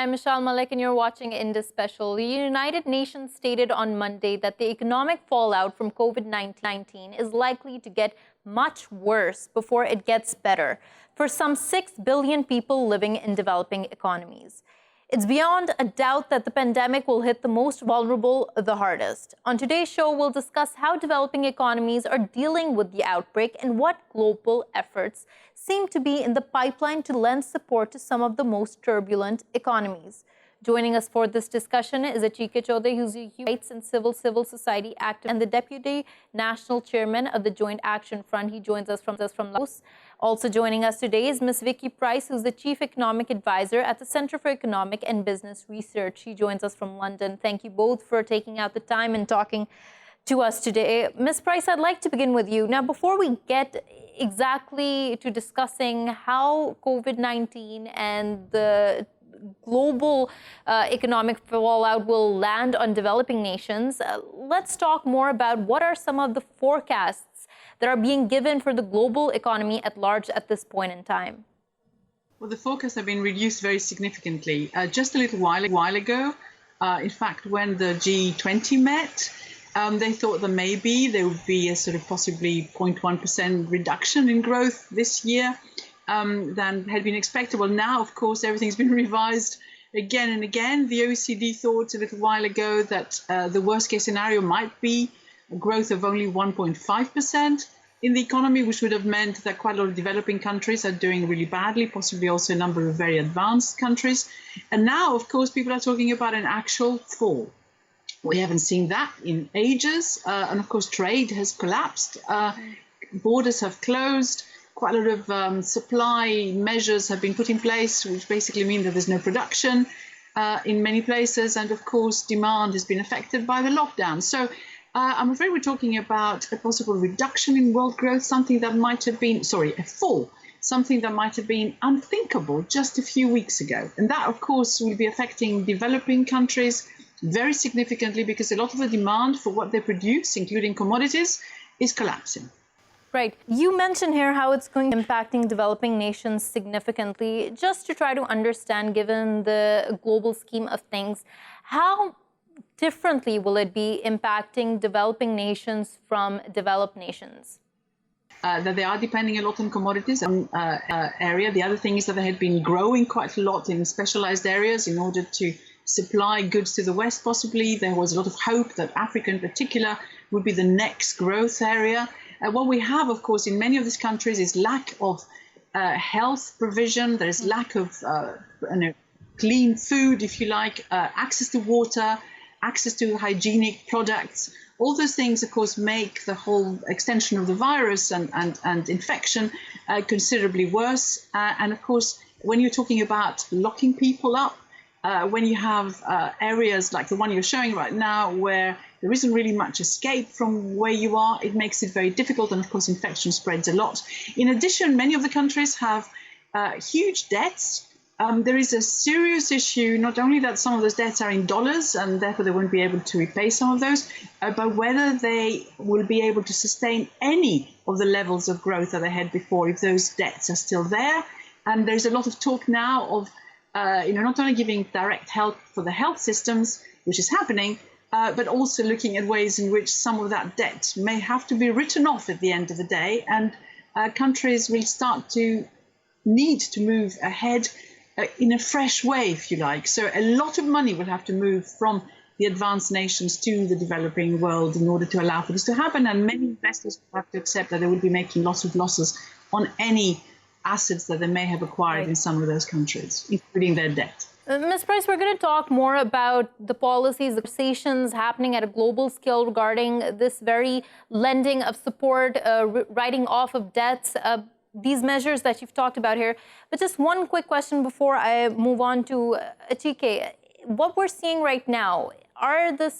I'm Meshal Malik, and you're watching Indus Special. The United Nations stated on Monday that the economic fallout from COVID-19 is likely to get much worse before it gets better for some 6 billion people living in developing economies. It's beyond a doubt that the pandemic will hit the most vulnerable the hardest. On today's show, we'll discuss how developing economies are dealing with the outbreak and what global efforts seem to be in the pipeline to lend support to some of the most turbulent economies. Joining us for this discussion is Achike, who's a human rights and civil society activist and the Deputy National Chairman of the Joint Action Front. He joins us from Laos. Also joining us today is Ms. Vicky Pryce, who's the Chief Economic Advisor at the Center for Economic and Business Research. She joins us from London. Thank you both for taking out the time and talking to us today. Ms. Pryce, I'd like to begin with you. Now, before we get exactly to discussing how COVID-19 and the global economic fallout will land on developing nations, let's talk more about what are some of the forecasts that are being given for the global economy at large at this point in time. Well, the forecasts have been reduced very significantly. Just a little while ago, in fact, when the G20 met, they thought that maybe there would be a sort of possibly 0.1% reduction in growth this year than had been expected. Well, now, of course, everything's been revised again and again. The OECD thought a little while ago that the worst case scenario might be a growth of only 1.5% in the economy, which would have meant that quite a lot of developing countries are doing really badly, possibly also a number of very advanced countries. And now, of course, people are talking about an actual fall. We haven't seen that in ages. And of course, trade has collapsed. Borders have closed. Quite a lot of supply measures have been put in place, which basically mean that there's no production in many places. And of course, demand has been affected by the lockdown. So I'm afraid we're talking about a possible reduction in world growth, something that might have been, a fall, something that might have been unthinkable just a few weeks ago. And that, of course, will be affecting developing countries very significantly because a lot of the demand for what they produce, including commodities, is collapsing. Right. You mentioned here how it's going to be impacting developing nations significantly. Just to try to understand, given the global scheme of things, how differently will it be impacting developing nations from developed nations? That they are depending a lot on commodities area. The other thing is that they had been growing quite a lot in specialized areas in order to supply goods to the West, possibly. There was a lot of hope that Africa in particular would be the next growth area. What we have, of course, in many of these countries is lack of health provision. There's lack of clean food, if you like, access to water, access to hygienic products. All those things, of course, make the whole extension of the virus and infection considerably worse. And of course, when you're talking about locking people up, when you have areas like the one you're showing right now, where there isn't really much escape from where you are, it makes it very difficult. And of course, infection spreads a lot. In addition, many of the countries have huge debts. There is a serious issue, not only that some of those debts are in dollars and therefore they won't be able to repay some of those, but whether they will be able to sustain any of the levels of growth that they had before if those debts are still there. And there's a lot of talk now of not only giving direct help for the health systems, which is happening, but also looking at ways in which some of that debt may have to be written off at the end of the day. And countries will start to need to move ahead in a fresh way, if you like. So a lot of money will have to move from the advanced nations to the developing world in order to allow for this to happen. And many investors will have to accept that they will be making lots of losses on any assets that they may have acquired in some of those countries, including their debt. Ms. Pryce, we're going to talk more about the policies, the conversations happening at a global scale regarding this very lending of support, writing off of debts, these measures that you've talked about here. But just one quick question before I move on to Achike. What we're seeing right now, are the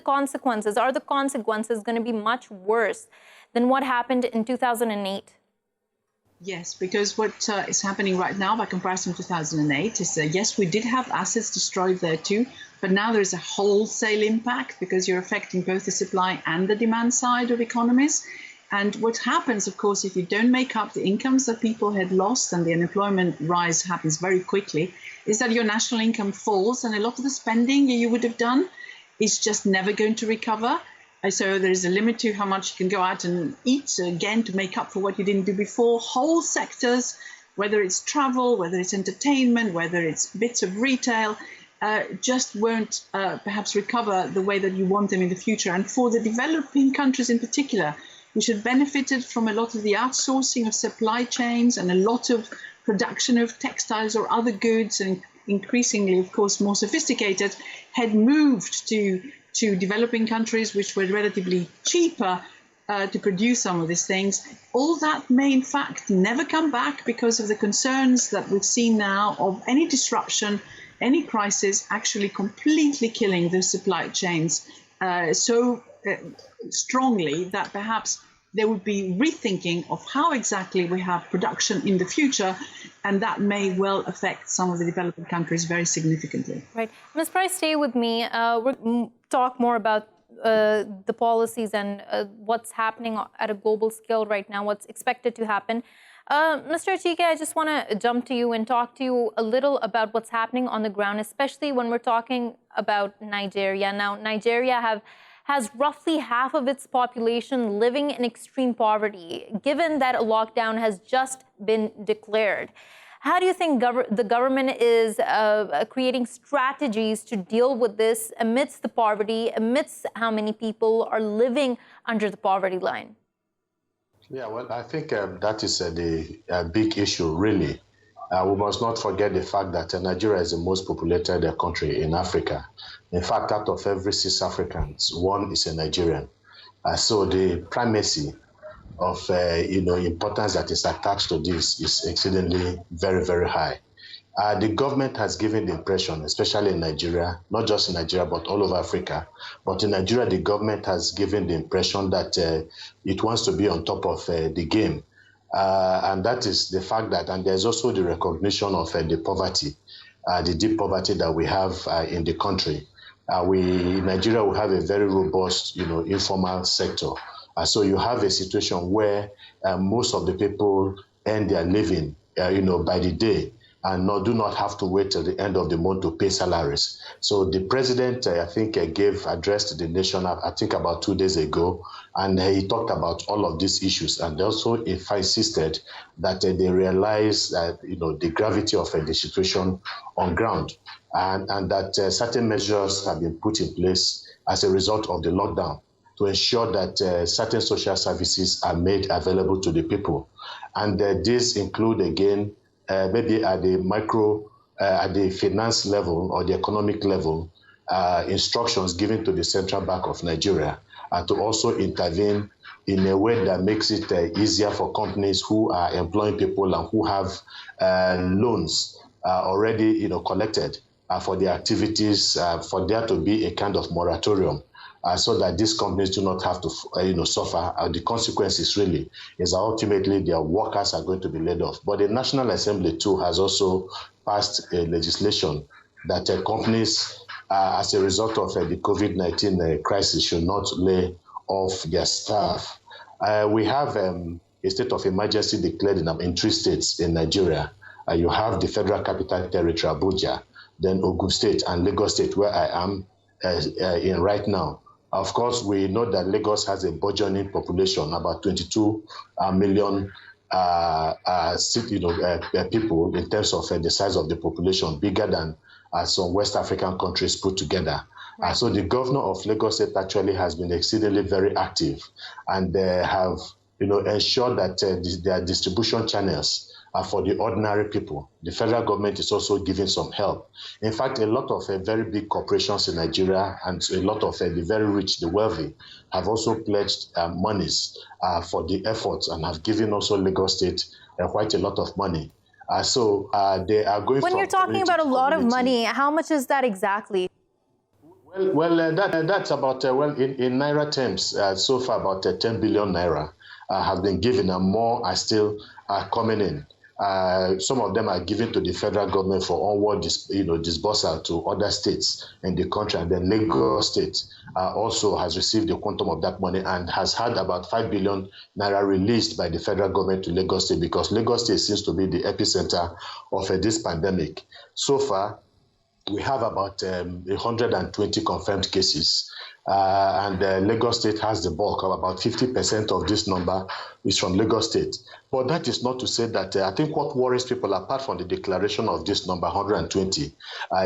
consequences going to be much worse than what happened in 2008? Yes, because what is happening right now by comparison to 2008 is yes, we did have assets destroyed there too, but now there is a wholesale impact because you're affecting both the supply and the demand side of economies. And what happens, of course, if you don't make up the incomes that people had lost and the unemployment rise happens very quickly, is that your national income falls, and a lot of the spending you would have done is just never going to recover. So there is a limit to how much you can go out and eat, again, to make up for what you didn't do before. Whole sectors, whether it's travel, whether it's entertainment, whether it's bits of retail, just won't perhaps recover the way that you want them in the future. And for the developing countries in particular, which have benefited from a lot of the outsourcing of supply chains and a lot of production of textiles or other goods, and increasingly, of course, more sophisticated, had moved to developing countries which were relatively cheaper to produce some of these things. All that may, in fact, never come back because of the concerns that we've seen now of any disruption, any crisis actually completely killing the supply chains so strongly that perhaps there would be rethinking of how exactly we have production in the future, and that may well affect some of the developing countries very significantly. Right. Ms. Pryce, stay with me. We'll talk more about the policies and what's happening at a global scale right now, what's expected to happen. Mr. Achike, I just want to jump to you and talk to you a little about what's happening on the ground, especially when we're talking about Nigeria. Now, Nigeria has roughly half of its population living in extreme poverty, given that a lockdown has just been declared. How do you think the government is creating strategies to deal with this amidst the poverty, amidst how many people are living under the poverty line? Yeah, well, I think that is the big issue, really. We must not forget the fact that Nigeria is the most populated country in Africa. In fact, out of every 6 Africans, 1 is a Nigerian. So the primacy of importance that is attached to this is exceedingly very, very high. The government has given the impression, especially in Nigeria, not just in Nigeria, but all over Africa. But in Nigeria, the government has given the impression that it wants to be on top of the game. And that is the fact that, and there's also the recognition of the poverty, the deep poverty that we have in the country. In Nigeria, we have a very robust, informal sector. So you have a situation where most of the people earn their living, by the day, and do not have to wait till the end of the month to pay salaries. So the president, I think, gave address to the nation, I think about 2 days ago, and he talked about all of these issues, and also insisted that they realize the gravity of the situation on ground, and that certain measures have been put in place as a result of the lockdown to ensure that certain social services are made available to the people. And these include, again, maybe at the finance level or the economic level, instructions given to the Central Bank of Nigeria to also intervene in a way that makes it easier for companies who are employing people and who have loans already collected for their activities, for there to be a kind of moratorium. So that these companies do not have to, suffer. The consequences really is that ultimately their workers are going to be laid off. But the National Assembly too has also passed a legislation that companies, as a result of the COVID-19 crisis, should not lay off their staff. We have a state of emergency declared in 3 states in Nigeria. You have the Federal Capital Territory, Abuja, then Ogun State and Lagos State, where I am in right now. Of course, we know that Lagos has a burgeoning population, about 22 million people in terms of the size of the population, bigger than some West African countries put together. Right. So the governor of Lagos State actually has been exceedingly very active, and they have ensured that their distribution channels for the ordinary people. The federal government is also giving some help. In fact, a lot of very big corporations in Nigeria and a lot of the very rich, the wealthy, have also pledged monies for the efforts and have given also Lagos State quite a lot of money. So they are going. When you're talking about a lot of money, how much is that exactly? Well, that's about, in Naira terms, so far about 10 billion Naira have been given, and more are still coming in. Some of them are given to the federal government for onward disbursal to other states in the country. And then Lagos State also has received a quantum of that money and has had about 5 billion naira released by the federal government to Lagos State, because Lagos State seems to be the epicenter of this pandemic. So far, we have about 120 confirmed cases. And Lagos State has the bulk of about 50% of this number is from Lagos State. But that is not to say that I think what worries people, apart from the declaration of this number 120,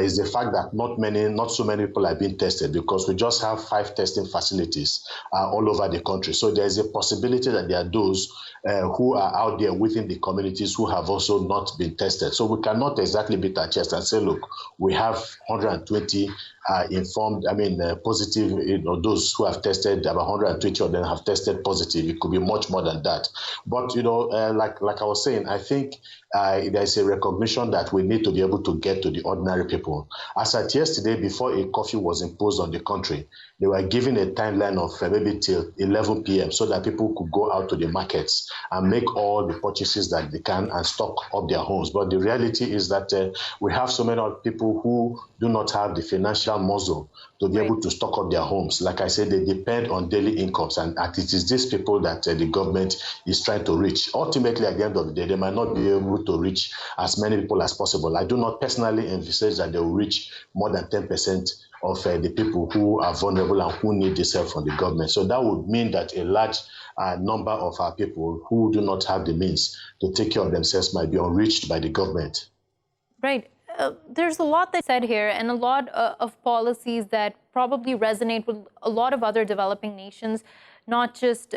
is the fact that not so many people are being tested, because we just have 5 testing facilities all over the country. So there is a possibility that there are those who are out there within the communities who have also not been tested. So we cannot exactly beat our chest and say, look, we have 120 positive, those who have tested, about 120 of them have tested positive. It could be much more than that. But, like I was saying, I think there's a recognition that we need to be able to get to the ordinary people. As at yesterday, before a curfew was imposed on the country, they were given a timeline of maybe till 11 p.m. so that people could go out to the markets and make all the purchases that they can and stock up their homes. But the reality is that we have so many people who do not have the financial muscle to be able to stock up their homes. Like I said, they depend on daily incomes, and it is these people that the government is trying to reach. Ultimately, at the end of the day, they might not be able to reach as many people as possible. I do not personally envisage that they will reach more than 10% of the people who are vulnerable and who need this help from the government. So that would mean that a large number of our people who do not have the means to take care of themselves might be unreached by the government. Right. There's a lot that's said here, and a lot of policies that probably resonate with a lot of other developing nations, not just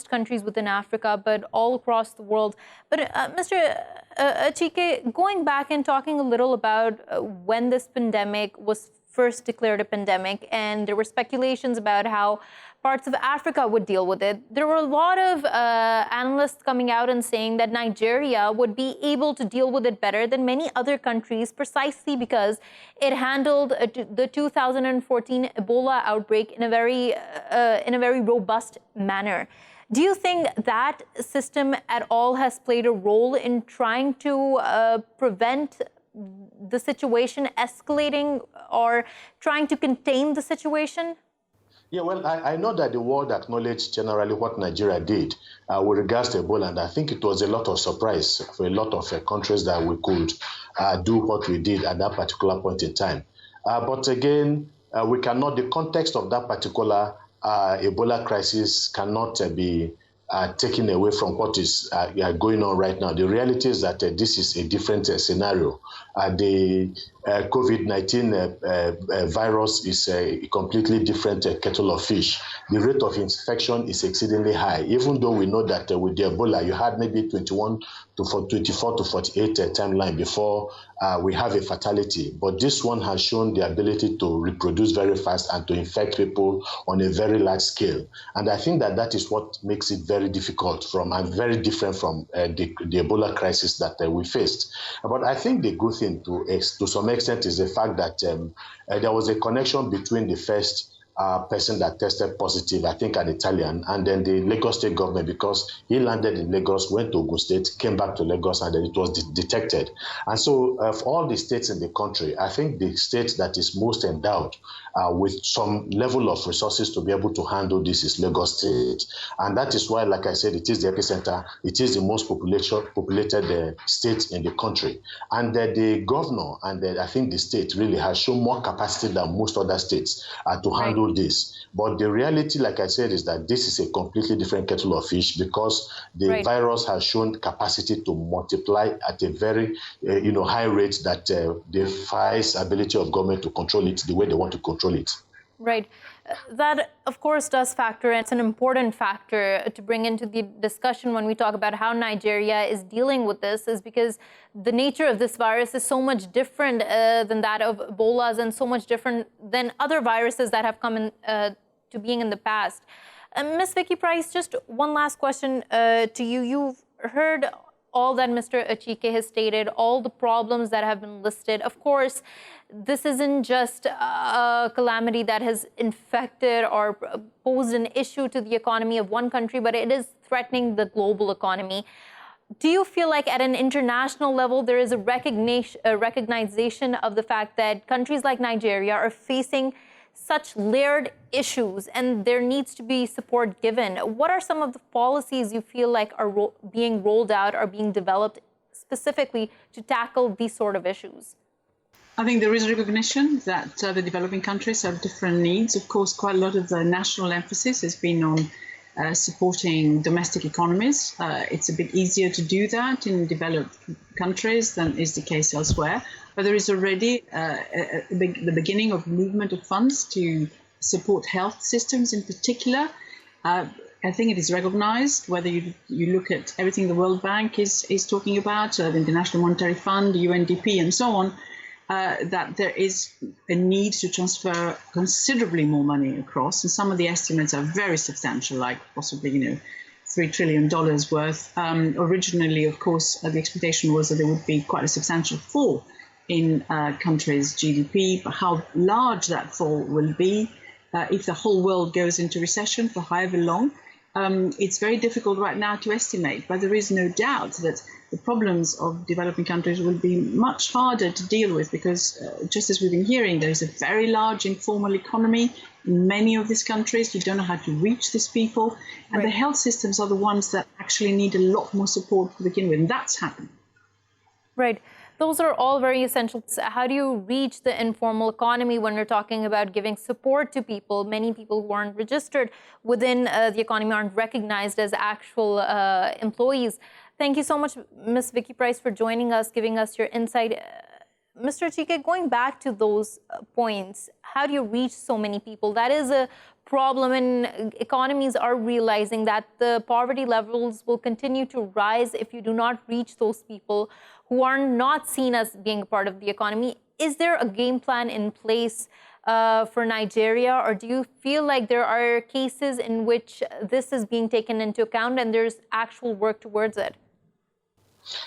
countries within Africa, but all across the world. But Mr. Achike, going back and talking a little about when this pandemic was first declared a pandemic, and there were speculations about how parts of Africa would deal with it. There were a lot of analysts coming out and saying that Nigeria would be able to deal with it better than many other countries, precisely because it handled the 2014 Ebola outbreak in a very robust manner. Do you think that system at all has played a role in trying to prevent the situation escalating or trying to contain the situation? Yeah, well, I know that the world acknowledged generally what Nigeria did with regards to Ebola, and I think it was a lot of surprise for a lot of countries that we could do what we did at that particular point in time. But again, we cannot, the context of that particular Ebola crisis cannot be taken away from what is going on right now. The reality is that this is a different scenario. The COVID-19 virus is a completely different kettle of fish. The rate of infection is exceedingly high, even though we know that with the Ebola, you had maybe 24 to 48 timeline before we have a fatality. But this one has shown the ability to reproduce very fast and to infect people on a very large scale. And I think that that is what makes it very difficult and very different from the Ebola crisis that we faced. But I think the good thing to some extent is the fact that there was a connection between the first person that tested positive, I think an Italian, and then the Lagos State government, because he landed in Lagos, went to Ogun State, came back to Lagos, and then it was detected. And so of all the states in the country, I think the state that is most endowed with some level of resources to be able to handle this is Lagos State. And that is why, like I said, it is the epicenter. It is the most populated state in the country. And the governor and I think the state really has shown more capacity than most other states to handle this. But the reality, like I said, is that this is a completely different kettle of fish, because the virus has shown capacity to multiply at a very high rate that defies ability of government to control it the way they want to control it. Right. That, of course, does factor in. It's an important factor to bring into the discussion when we talk about how Nigeria is dealing with this, is because the nature of this virus is so much different than that of Ebola's, and so much different than other viruses that have come to being in the past. Ms. Vicky Pryce, just one last question to you. You've heard all that Mr. Achike has stated, all the problems that have been listed. Of course, this isn't just a calamity that has infected or posed an issue to the economy of one country, but it is threatening the global economy. do you feel like at an international level there is a recognition of the fact that countries like Nigeria are facing such layered issues and there needs to be support given? What are some of the policies you feel like are being rolled out or being developed specifically to tackle these sort of issues? I think there is recognition that the developing countries have different needs. Of course, quite a lot of the national emphasis has been on supporting domestic economies. It's a bit easier to do that in developed countries than is the case elsewhere. But there is already the beginning of movement of funds to support health systems in particular. I think it is recognized, whether you look at everything the World Bank is talking about, the International Monetary Fund, the UNDP, and so on, that there is a need to transfer considerably more money across. And some of the estimates are very substantial, like possibly, $3 trillion worth. Originally, of course, the expectation was that there would be quite a substantial fall in countries' GDP, but how large that fall will be if the whole world goes into recession for however long, it's very difficult right now to estimate. But there is no doubt that the problems of developing countries will be much harder to deal with because, just as we've been hearing, there is a very large informal economy in many of these countries. You don't know how to reach these people. And the health systems are the ones that actually need a lot more support to begin with. And that's happening. Right. Those are all very essential. How do you reach the informal economy when we're talking about giving support to people? Many people who aren't registered within the economy aren't recognized as actual employees. Thank you so much, Ms. Vicky Pryce, for joining us, giving us your insight. Mr. Achike, going back to those points, how do you reach so many people? That is a problem, and economies are realizing that the poverty levels will continue to rise if you do not reach those people who are not seen as being a part of the economy. Is there a game plan in place for Nigeria, or do you feel like there are cases in which this is being taken into account and there's actual work towards it?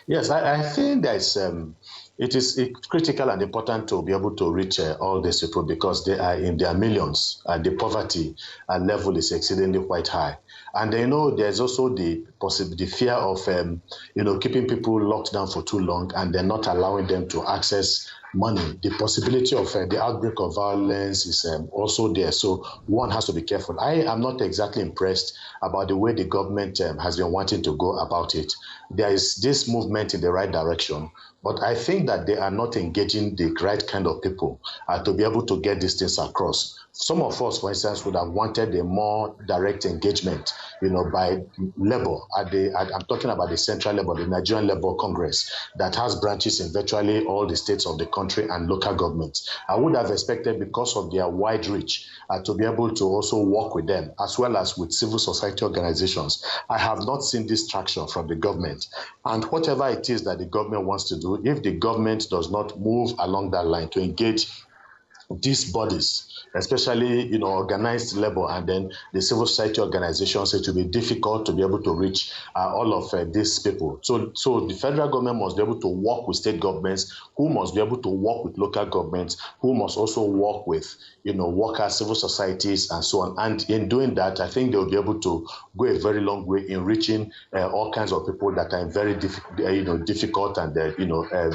Yes, I think that it is critical and important to be able to reach all these people because they are in their millions and the poverty level is exceedingly quite high. And there's also the fear of keeping people locked down for too long and then not allowing them to access money. The possibility of the outbreak of violence is also there. So one has to be careful. I am not exactly impressed about the way the government has been wanting to go about it. There is this movement in the right direction, but I think that they are not engaging the right kind of people to be able to get these things across. Some of us, for instance, would have wanted a more direct engagement, by labor. I'm talking about the Central Labor, the Nigerian Labour Congress, that has branches in virtually all the states of the country and local governments. I would have expected, because of their wide reach, to be able to also work with them, as well as with civil society organizations. I have not seen this traction from the government. And whatever it is that the government wants to do, if the government does not move along that line to engage these bodies, especially organized labor and then the civil society organizations, it will be difficult to be able to reach all of these people. So the federal government must be able to work with state governments, who must be able to work with local governments, who must also work with workers, civil societies, and so on. And in doing that, I think they'll be able to go a very long way in reaching all kinds of people that are in very difficult and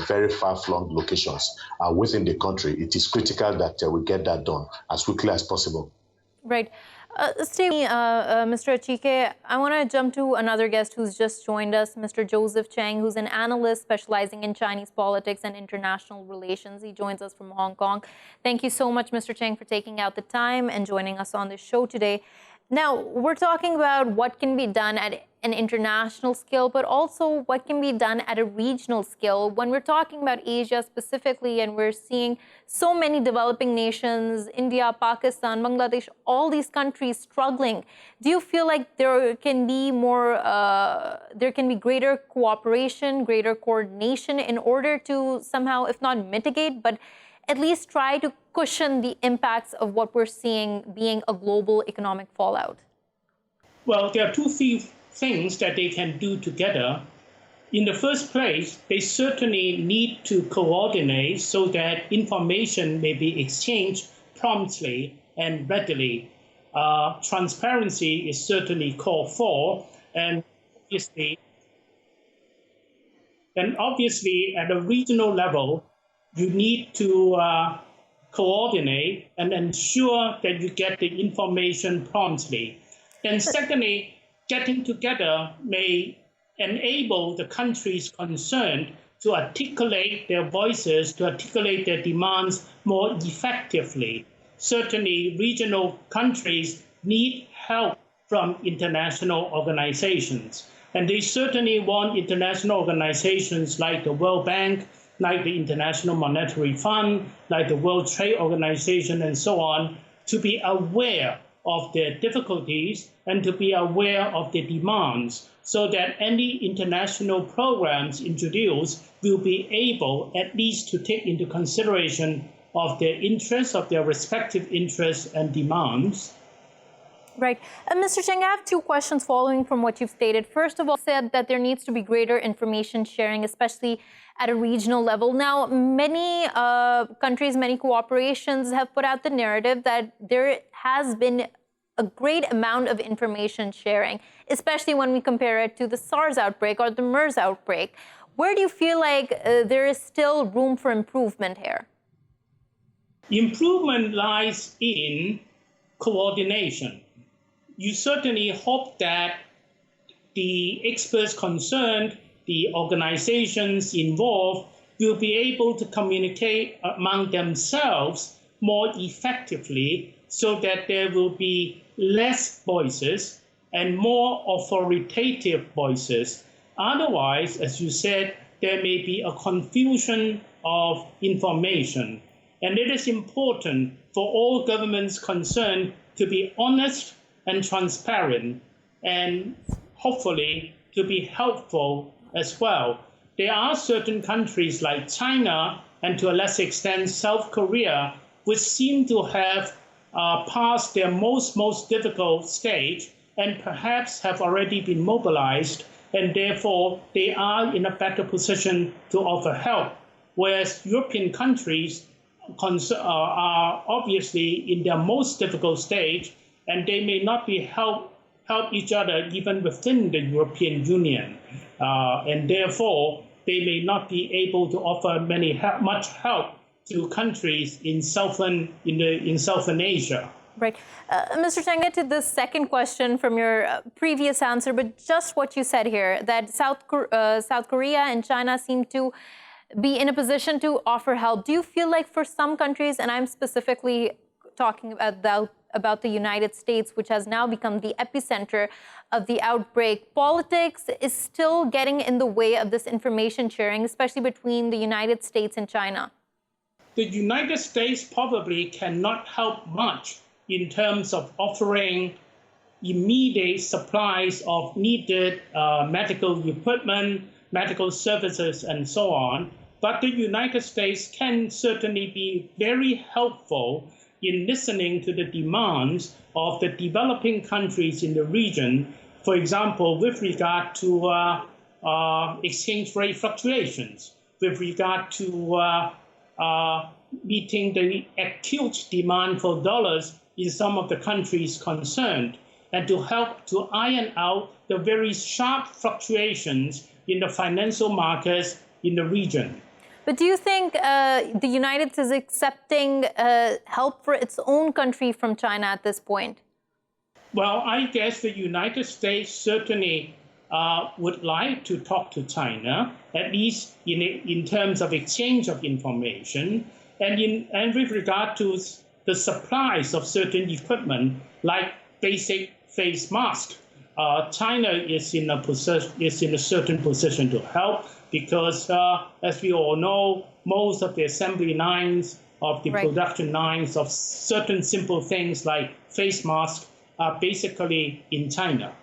very far-flung locations within the country. It is critical that we get that done as quickly as possible. Right. Stay with me, Mr. Achike. I want to jump to another guest who's just joined us, Mr. Joseph Chang, who's an analyst specializing in Chinese politics and international relations. He joins us from Hong Kong. Thank you so much, Mr. Chang, for taking out the time and joining us on the show today. Now, we're talking about what can be done at an international scale, but also what can be done at a regional scale. When we're talking about Asia specifically, and we're seeing so many developing nations, India, Pakistan, Bangladesh, all these countries struggling, do you feel like there can be greater cooperation, greater coordination in order to somehow, if not mitigate, but at least try to cushion the impacts of what we're seeing being a global economic fallout? Well, there are two things that they can do together. In the first place, they certainly need to coordinate so that information may be exchanged promptly and readily. Transparency is certainly called for, and obviously And obviously, at a regional level, you need to coordinate and ensure that you get the information promptly. And secondly, getting together may enable the countries concerned to articulate their voices, to articulate their demands more effectively. Certainly, regional countries need help from international organizations. And they certainly want international organizations like the World Bank, like the International Monetary Fund, like the World Trade Organization, and so on, to be aware of their difficulties and to be aware of their demands, so that any international programs introduced will be able at least to take into consideration of their interests, of their respective interests and demands. Right. Mr. Chang, I have two questions following from what you've stated. First of all, said that there needs to be greater information sharing, especially at a regional level. Now, many countries, many cooperations have put out the narrative that there has been a great amount of information sharing, especially when we compare it to the SARS outbreak or the MERS outbreak. Where do you feel like there is still room for improvement here? Improvement lies in coordination. You certainly hope that the experts concerned, the organizations involved, will be able to communicate among themselves more effectively so that there will be less voices and more authoritative voices. Otherwise, as you said, there may be a confusion of information. And it is important for all governments concerned to be honest and transparent, and hopefully to be helpful as well. There are certain countries like China and to a lesser extent South Korea, which seem to have passed their most difficult stage and perhaps have already been mobilized, and therefore they are in a better position to offer help, whereas European countries are obviously in their most difficult stage, and they may not be help each other even within the European Union, and therefore they may not be able to offer much help to countries in Southern Asia. Right. Mr. Chang, to the second question from your previous answer, but just what you said here, that South Korea and China seem to be in a position to offer help. Do you feel like for some countries, and I'm specifically talking about the United States, which has now become the epicenter of the outbreak, politics is still getting in the way of this information sharing, especially between the United States and China? The United States probably cannot help much in terms of offering immediate supplies of needed medical equipment, medical services, and so on. But the United States can certainly be very helpful in listening to the demands of the developing countries in the region, for example, with regard to exchange rate fluctuations, with regard to meeting the acute demand for dollars in some of the countries concerned, and to help to iron out the very sharp fluctuations in the financial markets in the region. But do you think the United States is accepting help for its own country from China at this point? Well, I guess the United States certainly would like to talk to China, at least in terms of exchange of information, and with regard to the supplies of certain equipment, like basic face masks. China is in a certain position to help, because as we all know, most of the assembly lines of the production lines of certain simple things like face masks are basically in China.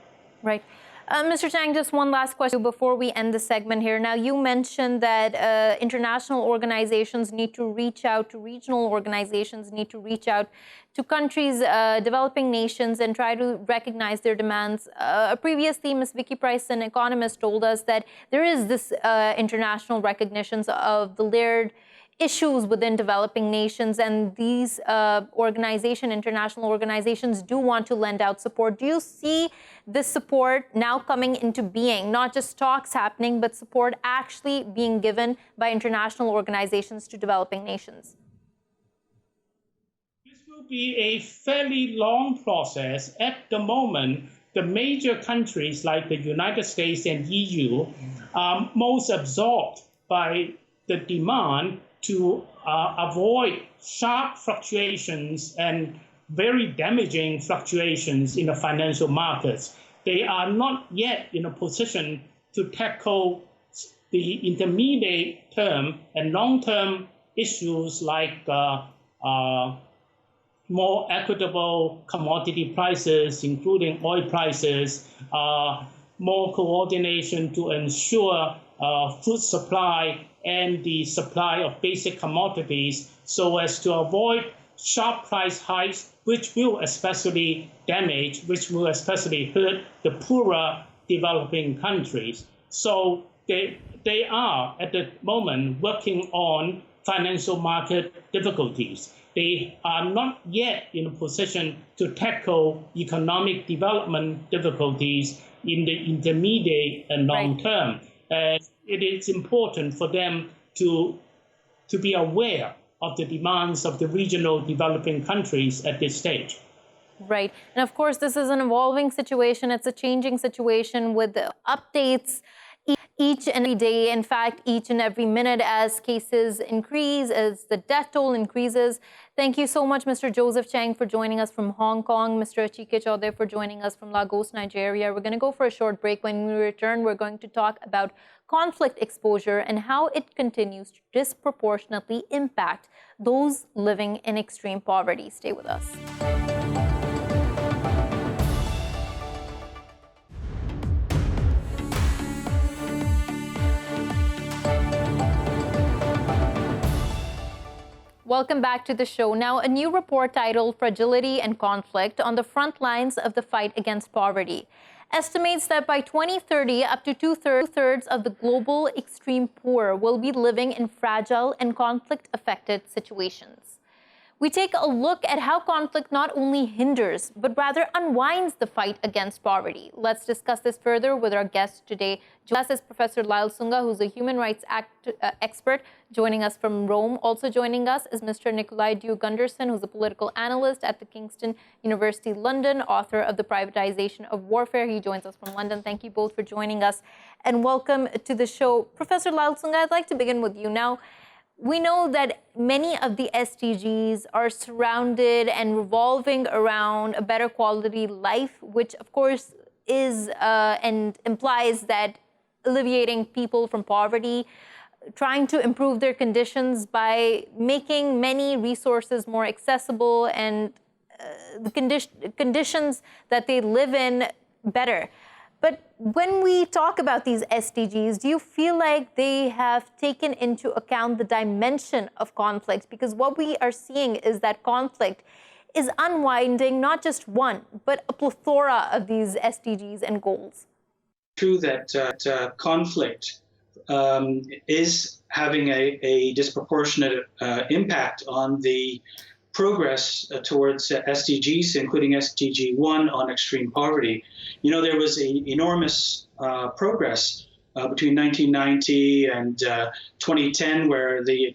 Right. Mr. Chang, just one last question before we end the segment here. Now, you mentioned that international organizations need to reach out to regional organizations, need to reach out to countries, developing nations, and try to recognize their demands. Previously, Ms. Vicky Pryce, an economist, told us that there is this international recognition of the layered issues within developing nations, and these international organizations do want to lend out support. Do you see this support now coming into being, not just talks happening, but support actually being given by international organizations to developing nations? This will be a fairly long process. At the moment, the major countries like the United States and EU are most absorbed by the demand to avoid sharp fluctuations and very damaging fluctuations in the financial markets. They are not yet in a position to tackle the intermediate term and long-term issues like more equitable commodity prices, including oil prices, more coordination to ensure food supply and the supply of basic commodities so as to avoid sharp price hikes, which will especially hurt the poorer developing countries. So they are, at the moment, working on financial market difficulties. They are not yet in a position to tackle economic development difficulties in the intermediate and long term. It is important for them to be aware of the demands of the regional developing countries at this stage. Right. And of course, this is an evolving situation. It's a changing situation with the updates each and every day. In fact, each and every minute as cases increase, as the death toll increases. Thank you so much, Mr. Joseph Chang, for joining us from Hong Kong. Mr. Achike Chude for joining us from Lagos, Nigeria. We're going to go for a short break. When we return, we're going to talk about conflict exposure and how it continues to disproportionately impact those living in extreme poverty. Stay with us. Welcome back to the show. Now, a new report titled Fragility and Conflict on the Front Lines of the Fight Against Poverty estimates that by 2030, up to two-thirds of the global extreme poor will be living in fragile and conflict-affected situations. We take a look at how conflict not only hinders, but rather unwinds the fight against poverty. Let's discuss this further with our guest today. Joining us is Professor Lyal Sunga, who's a human rights expert, joining us from Rome. Also joining us is Mr. Nicolai Gunderson, who's a political analyst at the Kingston University, London, author of The Privatization of Warfare. He joins us from London. Thank you both for joining us, and welcome to the show. Professor Lyal Sunga, I'd like to begin with you. Now, we know that many of the SDGs are surrounded and revolving around a better quality life, which of course is and implies that alleviating people from poverty, trying to improve their conditions by making many resources more accessible and the conditions that they live in better. But when we talk about these SDGs, do you feel like they have taken into account the dimension of conflict? Because what we are seeing is that conflict is unwinding not just one, but a plethora of these SDGs and goals. True that conflict is having a disproportionate impact on the progress towards SDGs, including SDG 1 on extreme poverty. You know, there was enormous progress between 1990 and 2010, where the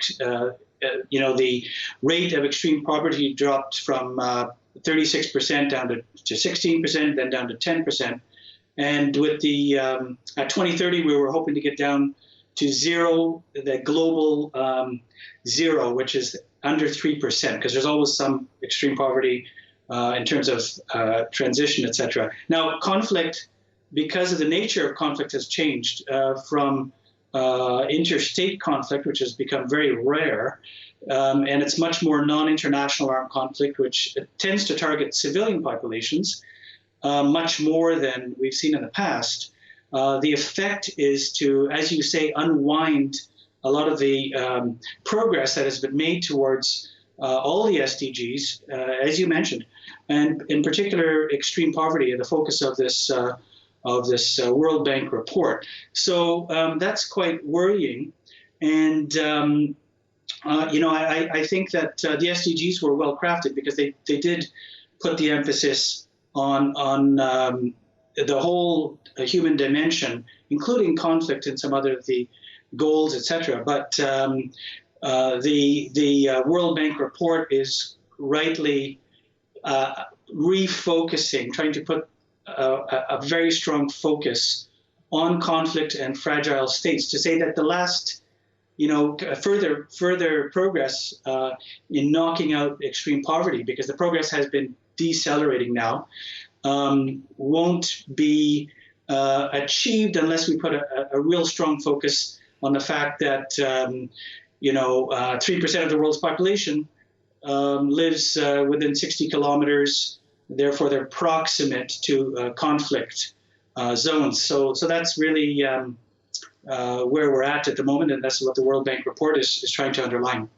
rate of extreme poverty dropped from 36% down to 16%, then down to 10%. And with the at 2030, we were hoping to get down to zero, the global zero, which is under 3%, because there's always some extreme poverty in terms of transition, et cetera. Now, conflict, because of the nature of conflict, has changed from interstate conflict, which has become very rare, and it's much more non-international armed conflict, which tends to target civilian populations much more than we've seen in the past. The effect is to, as you say, unwind a lot of the progress that has been made towards all the SDGs, as you mentioned, and in particular extreme poverty, the focus of this World Bank report. So that's quite worrying, and I think that the SDGs were well crafted because they did put the emphasis on the whole human dimension, including conflict and some other of the goals, etc. But the World Bank report is rightly refocusing, trying to put a very strong focus on conflict and fragile states, to say that the last, further progress in knocking out extreme poverty, because the progress has been decelerating now, won't be achieved unless we put a real strong focus on the fact that 3% of the world's population lives within 60 kilometers. Therefore, they're proximate to conflict zones. So that's really where we're at the moment, and that's what the World Bank report is trying to underline.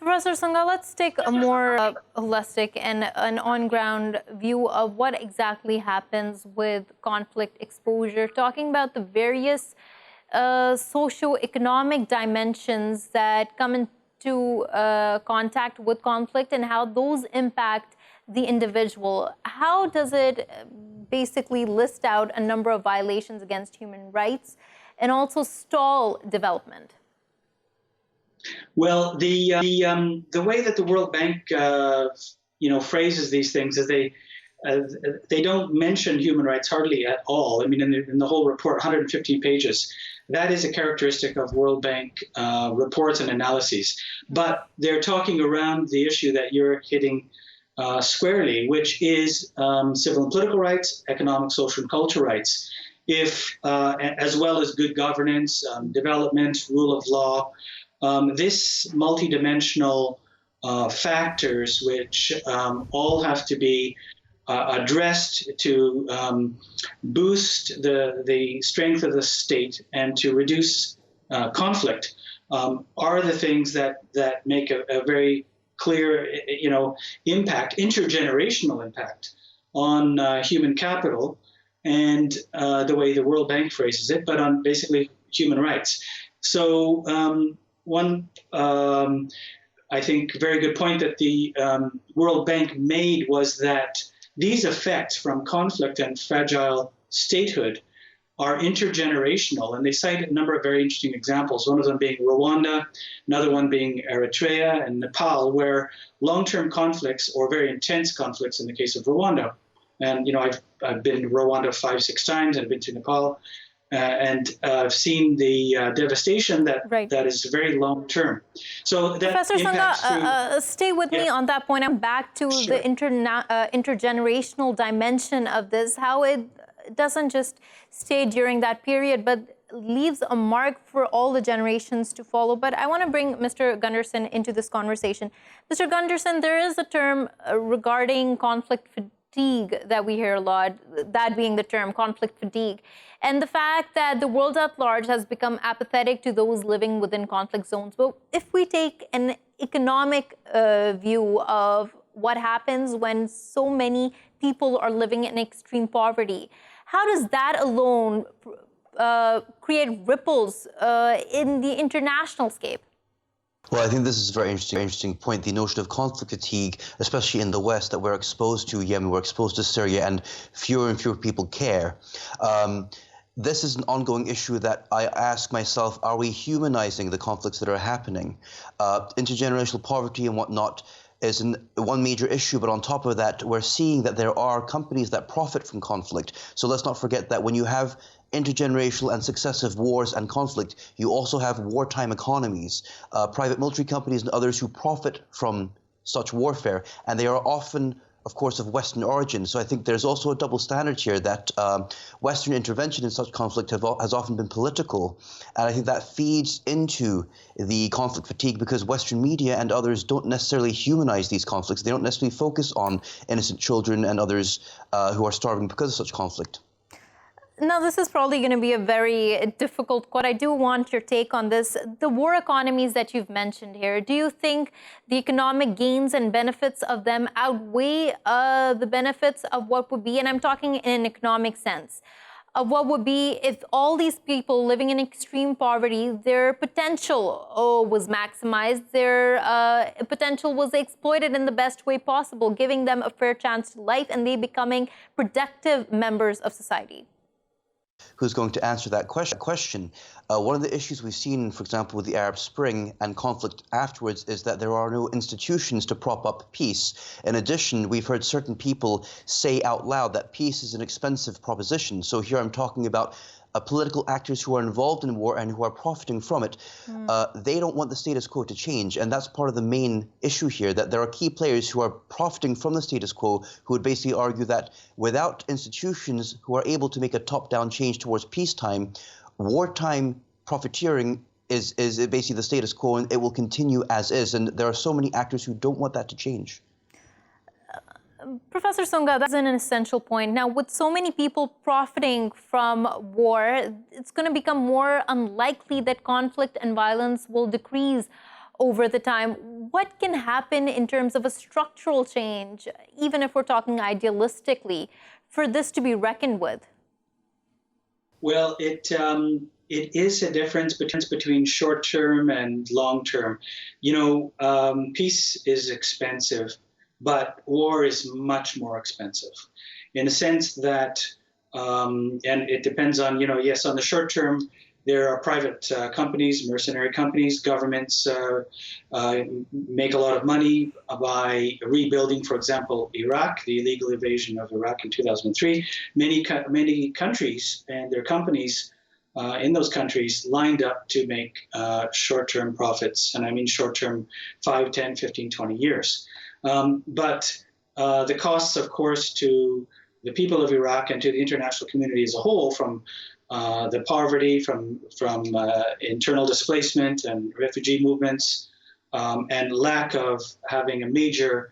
Professor Sunga, let's take a more holistic and an on-ground view of what exactly happens with conflict exposure, talking about the various socio-economic dimensions that come into contact with conflict and how those impact the individual. How does it basically list out a number of violations against human rights and also stall development? Well, the way that the World Bank phrases these things is they don't mention human rights hardly at all. I mean, in the whole report, 115 pages, that is a characteristic of World Bank reports and analyses. But they're talking around the issue that you're hitting squarely, which is civil and political rights, economic, social, and cultural rights, as well as good governance, development, rule of law. This multidimensional factors, which all have to be addressed to boost the strength of the state and to reduce conflict, are the things that make a very clear, impact, intergenerational impact on human capital, and the way the World Bank phrases it, but on basically human rights. So one, I think, very good point that the World Bank made was that these effects from conflict and fragile statehood are intergenerational, and they cite a number of very interesting examples, one of them being Rwanda, another one being Eritrea and Nepal, where long-term conflicts, or very intense conflicts in the case of Rwanda, and I've been to Rwanda 5-6 times, and I've been to Nepal, and I've seen the devastation that is very long-term. So that Professor Sunga, stay with me on that point. I'm back to the intergenerational dimension of this, how it doesn't just stay during that period, but leaves a mark for all the generations to follow. But I want to bring Mr. Gunderson into this conversation. Mr. Gunderson, there is a term regarding conflict fatigue that we hear a lot, that being the term conflict fatigue, and the fact that the world at large has become apathetic to those living within conflict zones. But if we take an economic view of what happens when so many people are living in extreme poverty, how does that alone create ripples in the international scape? Well, I think this is a very interesting point. The notion of conflict fatigue, especially in the West, that we're exposed to Yemen, we're exposed to Syria, and fewer people care. This is an ongoing issue that I ask myself, are we humanizing the conflicts that are happening? Intergenerational poverty and whatnot is one major issue, but on top of that, we're seeing that there are companies that profit from conflict. So let's not forget that when you have intergenerational and successive wars and conflict, you also have wartime economies, private military companies and others who profit from such warfare, and they are often, of course, of Western origin. So I think there's also a double standard here that Western intervention in such conflict has often been political. And I think that feeds into the conflict fatigue because Western media and others don't necessarily humanize these conflicts. They don't necessarily focus on innocent children and others who are starving because of such conflict. Now, this is probably going to be a very difficult quote. I do want your take on this. The war economies that you've mentioned here, do you think the economic gains and benefits of them outweigh the benefits of what would be, and I'm talking in an economic sense, of what would be if all these people living in extreme poverty, their potential was maximized, their potential was exploited in the best way possible, giving them a fair chance to life and they becoming productive members of society? Who's going to answer that question? One of the issues we've seen, for example, with the Arab Spring and conflict afterwards is that there are no institutions to prop up peace. In addition, we've heard certain people say out loud that peace is an expensive proposition. So here I'm talking about political actors who are involved in war and who are profiting from it. They don't want the status quo to change. And that's part of the main issue here, that there are key players who are profiting from the status quo who would basically argue that without institutions who are able to make a top-down change towards peacetime, wartime profiteering is basically the status quo and it will continue as is. And there are so many actors who don't want that to change. Professor Sunga, that's an essential point. Now, with so many people profiting from war, it's going to become more unlikely that conflict and violence will decrease over the time. What can happen in terms of a structural change, even if we're talking idealistically, for this to be reckoned with? Well, it is a difference between short-term and long-term. Peace is expensive, but war is much more expensive in the sense that, and it depends on, yes, on the short term, there are private companies, mercenary companies, governments make a lot of money by rebuilding, for example, Iraq, the illegal invasion of Iraq in 2003. Many countries and their companies in those countries lined up to make short-term profits, and I mean short-term 5, 10, 15, 20 years. But the costs, of course, to the people of Iraq and to the international community as a whole, from the poverty, from internal displacement and refugee movements, and lack of having a major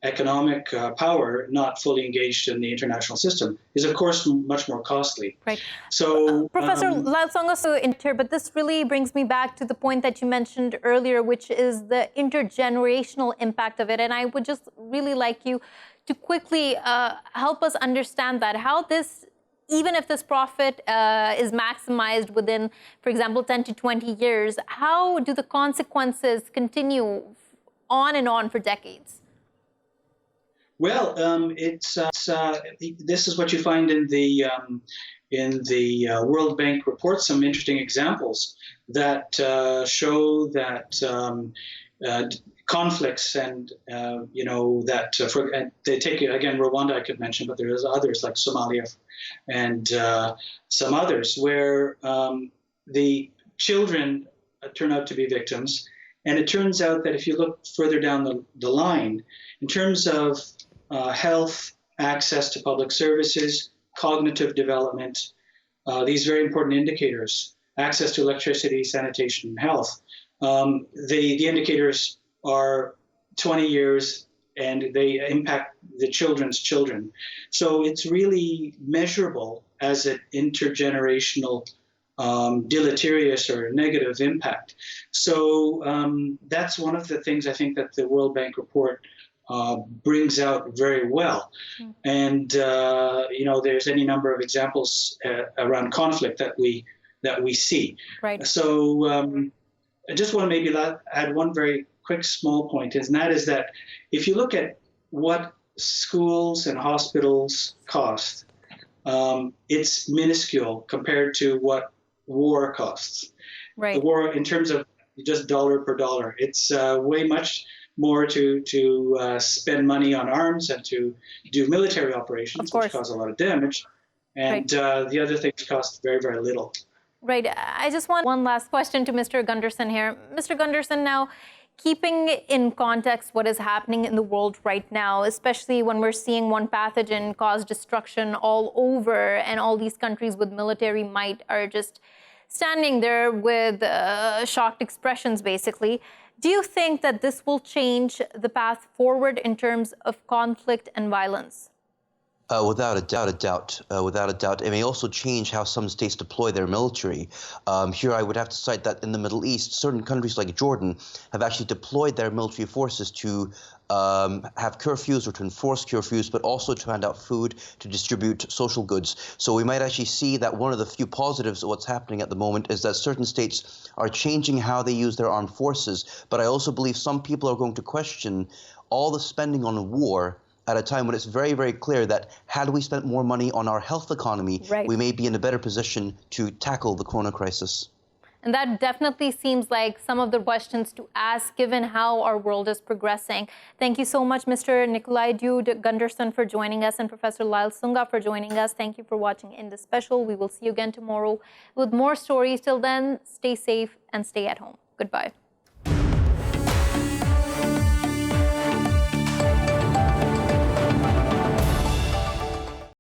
economic power not fully engaged in the international system, is, of course, much more costly. Right. So, Professor Lyal, so inter, but this really brings me back to the point that you mentioned earlier, which is the intergenerational impact of it. And I would just really like you to quickly help us understand that, how this, even if this profit is maximized within, for example, 10 to 20 years, how do the consequences continue on and on for decades? Well, this is what you find in the World Bank report. Some interesting examples that show that conflicts and they take again Rwanda I could mention, but there's others like Somalia and some others where the children turn out to be victims, and it turns out that if you look further down the line, in terms of health, access to public services, cognitive development, these very important indicators, access to electricity, sanitation, and health. The indicators are 20 years and they impact the children's children. So it's really measurable as an intergenerational deleterious or negative impact. So that's one of the things I think that the World Bank report brings out very well. And there's any number of examples around conflict that we see. Right. So I just want to maybe add one very quick small point, and that is that if you look at what schools and hospitals cost, it's minuscule compared to what war costs. Right. The war, in terms of just dollar per dollar, it's way much more to spend money on arms and to do military operations, which cause a lot of damage. And the other things cost very, very little. Right. I just want one last question to Mr. Gunderson here. Mr. Gunderson, now, keeping in context what is happening in the world right now, especially when we're seeing one pathogen cause destruction all over, and all these countries with military might are just standing there with shocked expressions, basically. Do you think that this will change the path forward in terms of conflict and violence? Without a doubt. It may also change how some states deploy their military. Here I would have to cite that in the Middle East, certain countries like Jordan have actually deployed their military forces to have curfews or to enforce curfews, but also to hand out food, to distribute social goods. So we might actually see that one of the few positives of what's happening at the moment is that certain states are changing how they use their armed forces. But I also believe some people are going to question all the spending on war at a time when it's very, very clear that had we spent more money on our health economy, we may be in a better position to tackle the corona crisis. And that definitely seems like some of the questions to ask given how our world is progressing. Thank you so much, Mr. Nicolai Gunderson, for joining us, and Professor Lyal Sunga for joining us. Thank you for watching Indus Special. We will see you again tomorrow with more stories. Till then, stay safe and stay at home. Goodbye.